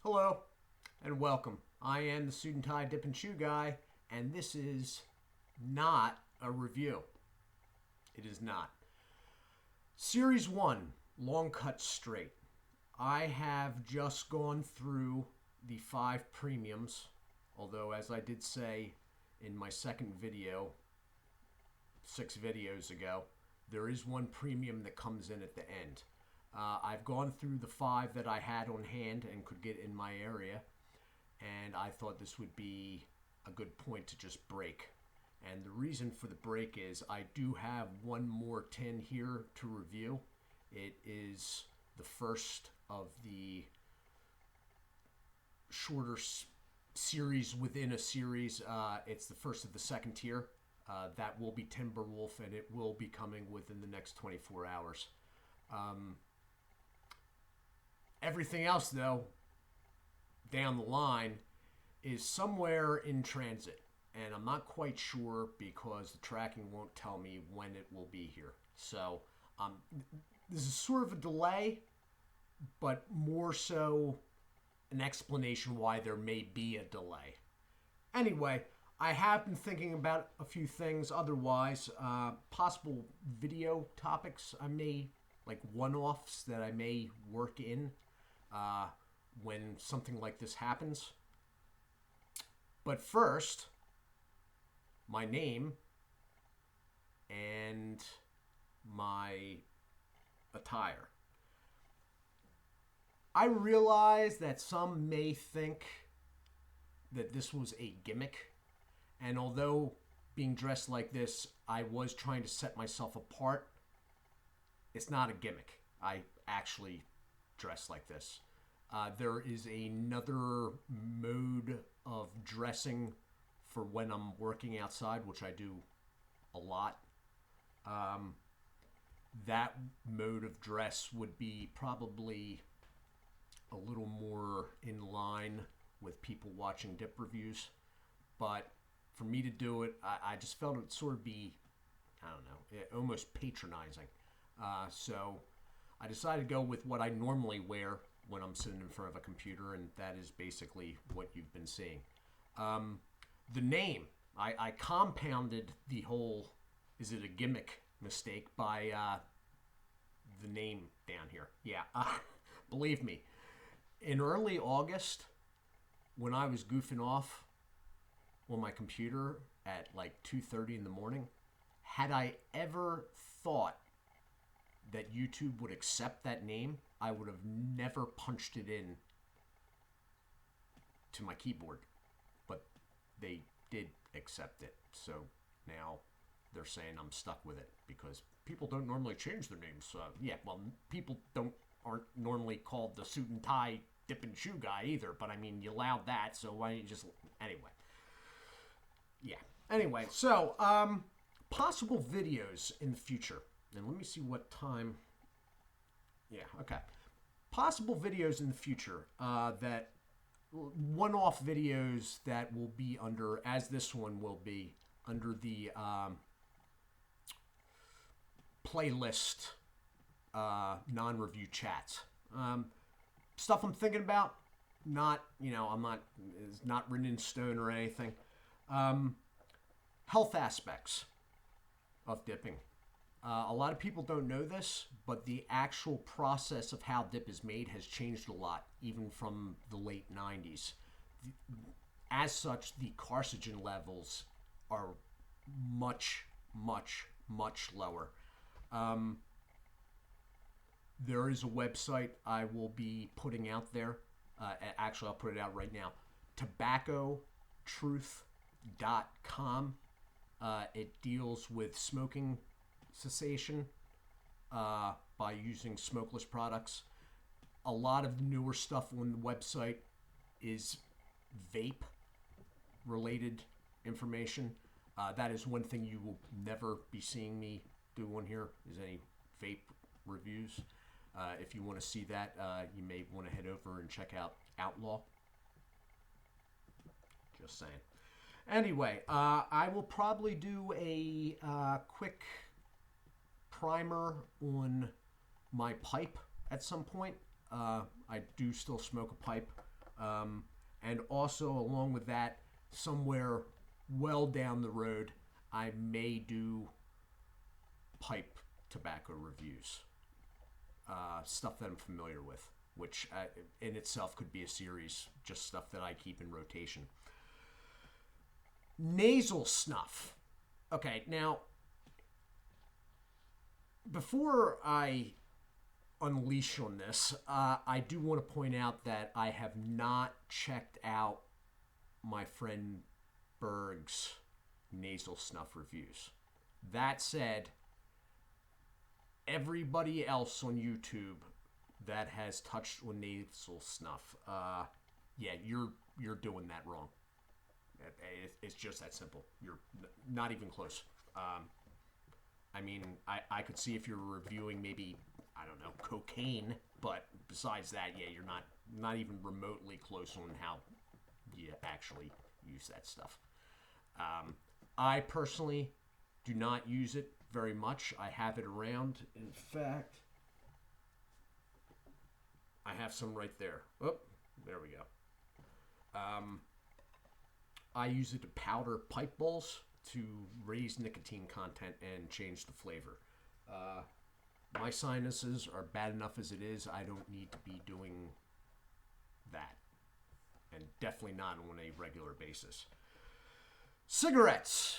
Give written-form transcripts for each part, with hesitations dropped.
Hello and welcome. I am the Suit&Tie Dip&ChewGuy, and this is not a review. It is not. Series 1, Long Cut Straight. I have just gone through the 5 premiums, although as I did say in my second video, 6 videos ago, there is one premium that comes in at the end. I've gone through the 5 that I had on hand and could get in my area, and I thought this would be a good point to just break. And the reason for the break is I do have one more tin here to review. It is the first of the shorter series within a series. It's the first of the second tier. That will be Timberwolf, and it will be coming within the next 24 hours. Everything else, though, down the line, is somewhere in transit. And I'm not quite sure because the tracking won't tell me when it will be here. So this is sort of a delay, but more so an explanation why there may be a delay. Anyway, I have been thinking about a few things otherwise. Possible video topics I may, like one-offs that I may work in when something like this happens. But first, my name and my attire. I realize that some may think that this was a gimmick, and although being dressed like this, I was trying to set myself apart, it's not a gimmick. I actually dress like this. There is another mode of dressing for when I'm working outside, which I do a lot. That mode of dress would be probably a little more in line with people watching dip reviews. But for me to do it, I just felt it would sort of be, I don't know, almost patronizing. So I decided to go with what I normally wear when I'm sitting in front of a computer, and that is basically what you've been seeing. The name, I compounded the whole is it a gimmick mistake by the name down here. Yeah, believe me, in early August, when I was goofing off on my computer at like 2:30 in the morning, had I ever thought that YouTube would accept that name, I would have never punched it in to my keyboard. But they did accept it. So now they're saying I'm stuck with it because people don't normally change their names. Yeah, well, people aren't normally called the Suit&Tie Dip&ChewGuy either. But I mean, you allowed that, so why don't you just... Anyway. Yeah. Anyway, so possible videos in the future. And let me see what time... Yeah, okay. Possible videos in the future that... one-off videos that will be under, as this one will be, under the playlist non-review chats. Stuff I'm thinking about, not, it's not written in stone or anything. Health aspects of dipping. A lot of people don't know this, but the actual process of how dip is made has changed a lot, even from the late 90s. As such, the carcinogen levels are much, much, much lower. There is a website I will be putting out there. Actually, I'll put it out right now. TobaccoTruth.com. It deals with smoking cessation by using smokeless products. A lot of the newer stuff on the website is vape related information. That is one thing you will never be seeing me do on here, is any vape reviews. If you want to see that, you may want to head over and check out Outlaw. Just saying. Anyway, I will probably do a quick primer on my pipe at some point. I do still smoke a pipe And also, along with that, somewhere well down the road, I may do pipe tobacco reviews, stuff that I'm familiar with, which in itself could be a series, just stuff that I keep in rotation. Nasal snuff. Okay, now, before I unleash on this, I do want to point out that I have not checked out my friend Berg's nasal snuff reviews. That said, everybody else on YouTube that has touched on nasal snuff, yeah, you're doing that wrong. It's just that simple. You're not even close. I mean, I could see if you're reviewing maybe, I don't know, cocaine, but besides that, yeah, you're not even remotely close on how you actually use that stuff. I personally do not use it very much. I have it around. In fact, I have some right there. Oh, there we go. I use it to powder pipe bowls to raise nicotine content and change the flavor. My sinuses are bad enough as it is. I don't need to be doing that. And definitely not on a regular basis. Cigarettes.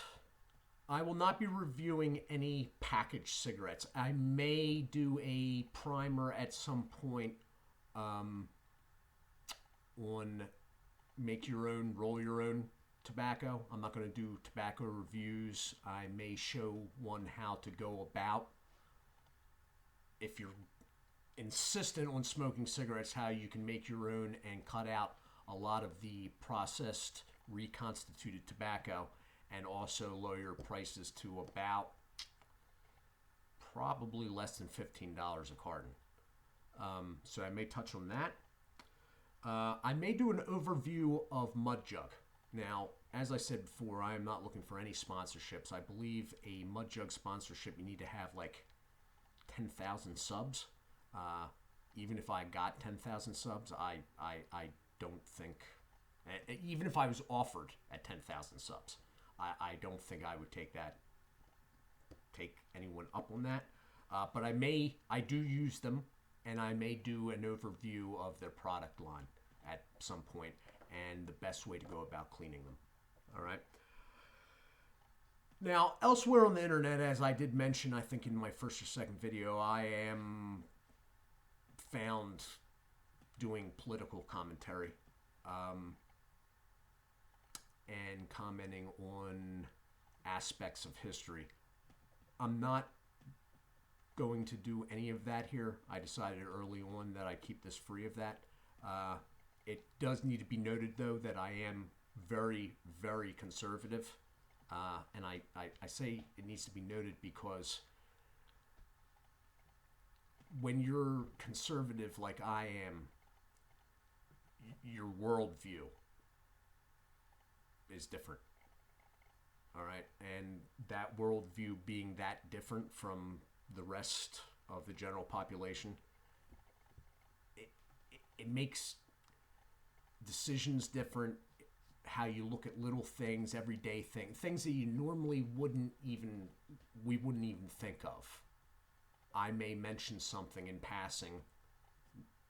I will not be reviewing any packaged cigarettes. I may do a primer at some point on make your own, roll your own tobacco. I'm not going to do tobacco reviews. I may show one how to go about, if you're insistent on smoking cigarettes, how you can make your own and cut out a lot of the processed, reconstituted tobacco, and also lower your prices to about probably less than $15 a carton. So I may touch on that. I may do an overview of Mud Jug. Now, as I said before, I am not looking for any sponsorships. I believe a Mud Jug sponsorship, you need to have like 10,000 subs. Even if I got 10,000 subs, I don't think, even if I was offered at 10,000 subs, I don't think I would take anyone up on that. But I do use them, and I may do an overview of their product line at some point and the best way to go about cleaning them. All right. Now, elsewhere on the internet, as I did mention, I think in my first or second video, I am found doing political commentary and commenting on aspects of history. I'm not going to do any of that here. I decided early on that I keep this free of that. It does need to be noted, though, that I am very, very conservative. And I say it needs to be noted because when you're conservative like I am, your worldview is different. All right? And that worldview being that different from the rest of the general population, it makes decisions different, how you look at little things, everyday things that you normally wouldn't even think of. I may mention something in passing,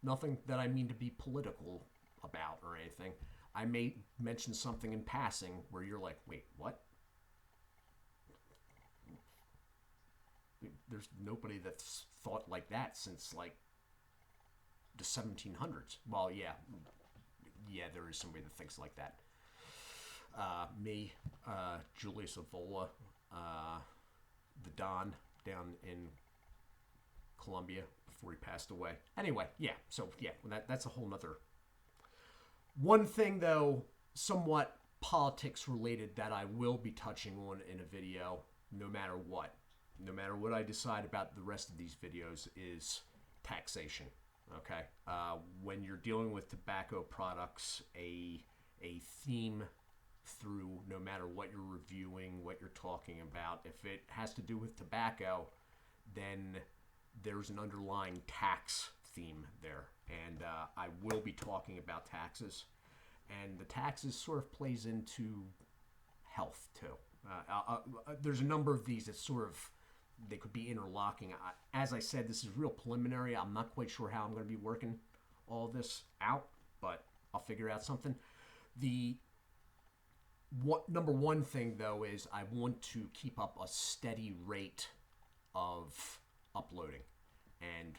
nothing that I mean to be political about or anything. I may mention something in passing where you're like, wait, what? There's nobody that's thought like that since like the 1700s. Well, yeah, there is somebody that thinks like that. Me, Julius Evola, the Don down in Colombia before he passed away. Anyway, yeah, so yeah, that's a whole nother. One thing, though, somewhat politics related that I will be touching on in a video, no matter what I decide about the rest of these videos, is taxation. Okay, when you're dealing with tobacco products, a theme through no matter what you're reviewing, what you're talking about, if it has to do with tobacco, then there's an underlying tax theme there. And I will be talking about taxes. And the taxes sort of plays into health, too. There's a number of these that sort of, they could be interlocking. As I said, this is real preliminary. I'm not quite sure how I'm going to be working all this out, but I'll figure out something. Number one thing, though, is I want to keep up a steady rate of uploading. And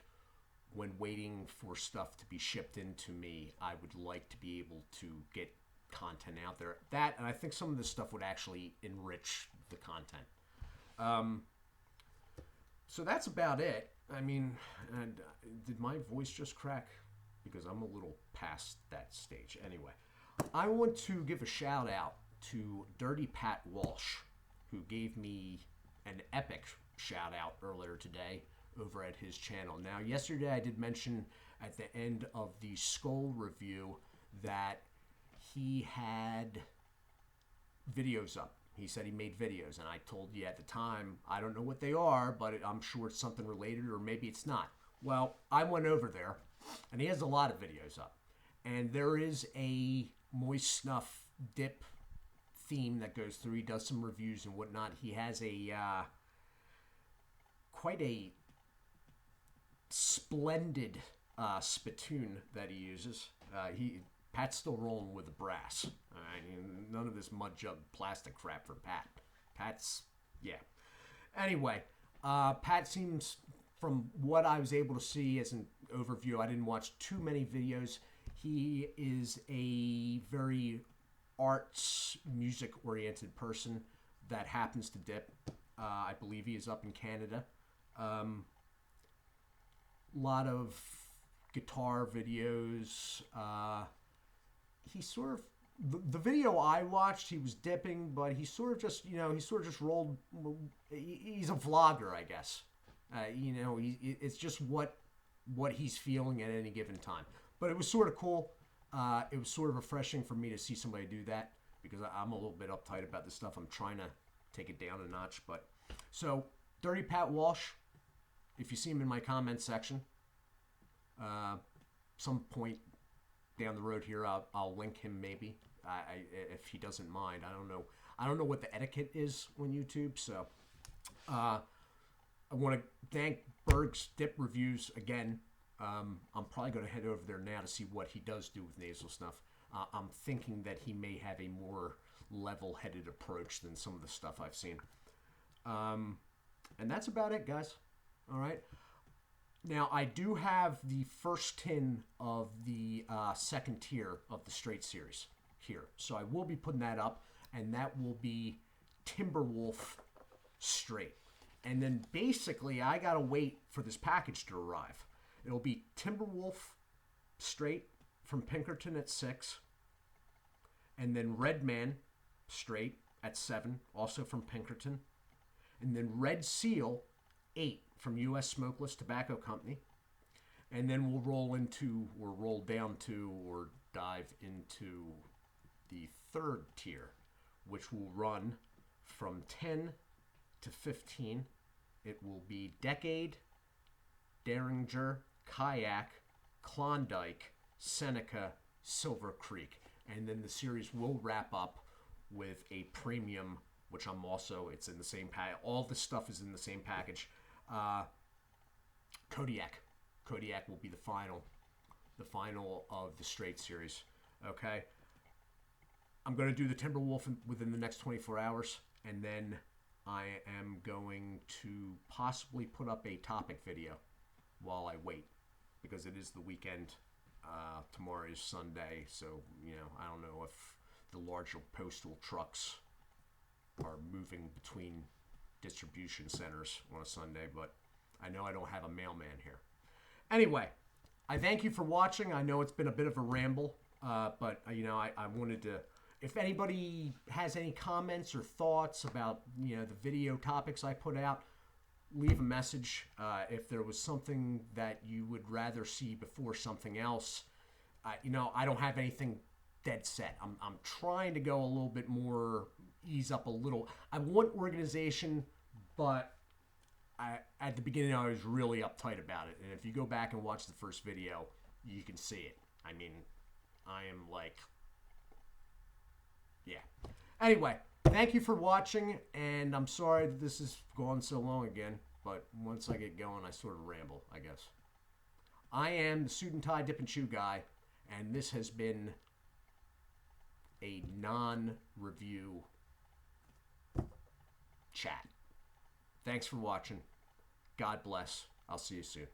when waiting for stuff to be shipped into me, I would like to be able to get content out there. That, and I think some of this stuff would actually enrich the content. So that's about it. I mean, and did my voice just crack? Because I'm a little past that stage. Anyway, I want to give a shout out to Dirty Pat Walsh, who gave me an epic shout out earlier today over at his channel. Now, yesterday I did mention at the end of the Skull review that he had videos up. He said he made videos, and I told you at the time, I don't know what they are, but I'm sure it's something related, or maybe it's not. Well, I went over there, and he has a lot of videos up. And there is a Moist Snuff dip theme that goes through. He does some reviews and whatnot. He has a quite a splendid spittoon that he uses. Pat's still rolling with the brass. None of this mud jug plastic crap for Pat. Pat's, yeah. Anyway, Pat seems, from what I was able to see as an overview, I didn't watch too many videos. He is a very arts, music-oriented person that happens to dip. I believe he is up in Canada. Lot of guitar videos. He sort of, the video I watched, he was dipping, but he sort of just, rolled. He's a vlogger, I guess. It's just what he's feeling at any given time. But it was sort of cool. It was sort of refreshing for me to see somebody do that, because I'm a little bit uptight about this stuff. I'm trying to take it down a notch. But so, Dirty Pat Walsh, if you see him in my comments section, some point down the road here, I'll link him maybe, if he doesn't mind. I don't know what the etiquette is on YouTube, so I want to thank Berg's Dip Reviews again. I'm probably going to head over there now to see what he does do with nasal snuff. I'm thinking that he may have a more level-headed approach than some of the stuff I've seen. And that's about it, guys. All right. Now, I do have the first tin of the second tier of the Straight series here. So I will be putting that up, and that will be Timberwolf Straight. And then basically, I got to wait for this package to arrive. It'll be Timberwolf Straight from Pinkerton at 6. And then Redman Straight at 7, also from Pinkerton. And then Red Seal 8 from U.S. Smokeless Tobacco Company. And then we'll roll down to, or dive into the third tier, which will run from 10 to 15. It will be Decade, Derringer, Kayak, Klondike, Seneca, Silver Creek. And then the series will wrap up with a premium, which it's in the same package. All this stuff is in the same package. Kodiak. Kodiak will be the final of the Straight series. Okay. I'm going to do the Timberwolf within the next 24 hours, and then I am going to possibly put up a topic video while I wait, because it is the weekend. Tomorrow is Sunday, so I don't know if the larger postal trucks are moving between distribution centers on a Sunday, but I know I don't have a mailman here. Anyway, I thank you for watching. I know it's been a bit of a ramble, but I wanted to, if anybody has any comments or thoughts about the video topics I put out, leave a message. If there was something that you would rather see before something else, I don't have anything dead set. I'm trying to go a little bit more, ease up a little. I want organization, but at the beginning I was really uptight about it, and if you go back and watch the first video, you can see it. I mean, I am like, yeah. Anyway, thank you for watching, and I'm sorry that this has gone so long again, but once I get going, I sort of ramble, I guess. I am the Suit&Tie Dip&Chew guy, and this has been a non-review chat. Thanks for watching. God bless. I'll see you soon.